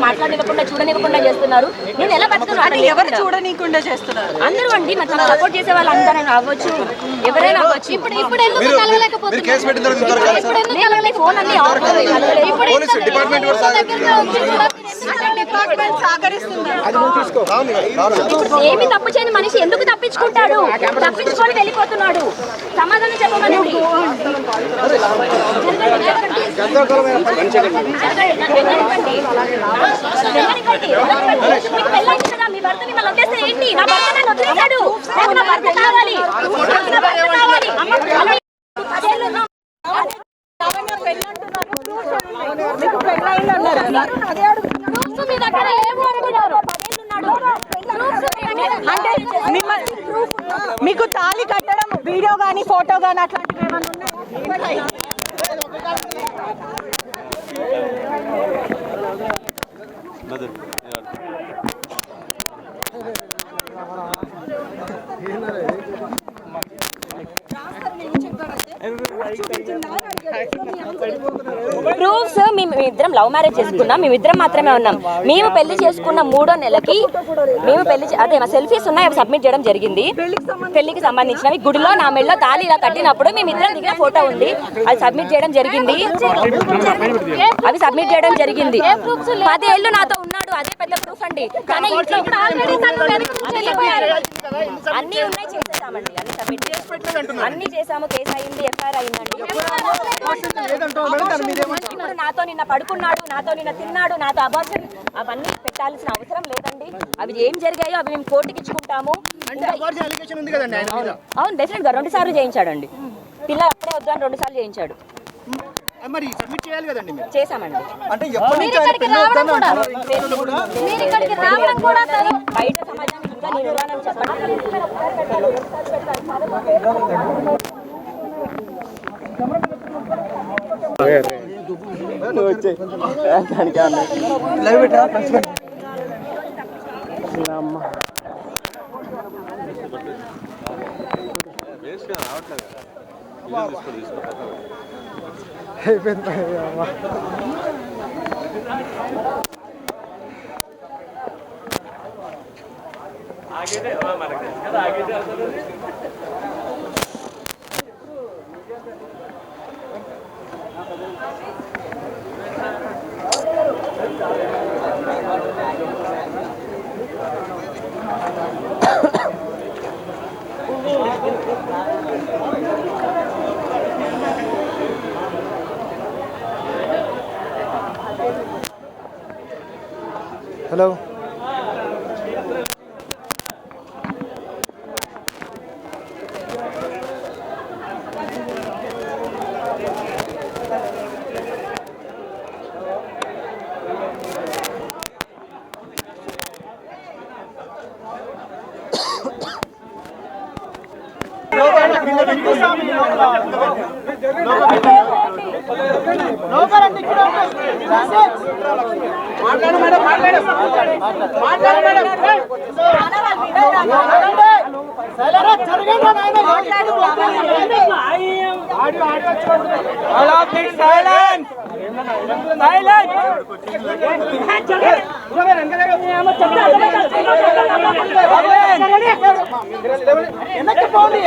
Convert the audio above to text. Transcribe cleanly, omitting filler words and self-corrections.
మాట్లాడనివ్వకుండా చూడనివ్వకుండా చేస్తున్నారు. నేను ఎలా బతుకుతున్నాను? ఎవరు చూడనీయకుండా చేస్తున్నారు? అందరూ అండి, మరి సపోర్ట్ చేసే వాళ్ళు అందరూ అవ్వచ్చు, ఎవరైనా అవ్వచ్చు. ఇప్పుడు ఫోన్ అన్ని ఆఫ్ ఏమి తప్పు చేయని మనిషి ఎందుకు తప్పించుకుంటాడు? తప్పించుకొని వెళ్ళిపోతున్నాడు. సమాధానం చెప్పమని. మీ భర్త మిమ్మల్ని వదిలేస్తే ఏంటి? నా భర్త నన్ను వదిలేశాడు, నా భర్త కావాలి. మీకు తాళి కట్టడం వీడియో గానీ ఫోటో గానీ అట్లాంటివి ఏమైనా ఉన్నాయి? ప్రూఫ్స్ మేమిద్దరం లవ్ మ్యారేజ్ చేసుకున్నాం, మేమిద్దరం మాత్రమే ఉన్నాం. మేము పెళ్లి చేసుకున్న 3వ నెలకి మేము అదే మా సెల్ఫీస్ ఉన్నాయి, అవి సబ్మిట్ చేయడం జరిగింది. పెళ్లికి సంబంధించినవి గుడిలో నా మెళ్ళలో తాళి ఇలా కట్టినప్పుడు మేమిద్దరం దిగిన ఫోటో ఉంది, అది సబ్మిట్ చేయడం జరిగింది. అవి సబ్మిట్ చేయడం జరిగింది. 10 ఏళ్ళు నాతో ఉన్నాడు, అదే పెద్ద ప్రూఫ్ అండి. కానీ ఇంట్లో అన్ని ఉన్నాయి, చేసేసామండి, అన్ని సబ్మిట్ అన్ని చేసాము. కేసు అయింది, ఎఫ్ఐఆర్ అయిందండి. ఇప్పుడు నాతో నిన్న పడుకున్నాడు, నాతో నిన్న తిన్నాడు, నాతో అబార్షన్, అవన్నీ పెట్టాల్సిన అవసరం లేదండి. అవి ఏం జరిగాయో అవి మేము కోర్టుకి ఇచ్చుకుంటాము. అవును, డెఫినెట్ గా 2 సార్లు చేయించాడండి. పిల్ల అప్పుడే వద్దు అని 2 సార్లు చేయించాడు. చేసామండి. బయట సమాజం ఇంకా నేను ఉన్నానని చెప్పండి. హలో, వెనక్కి పోండి.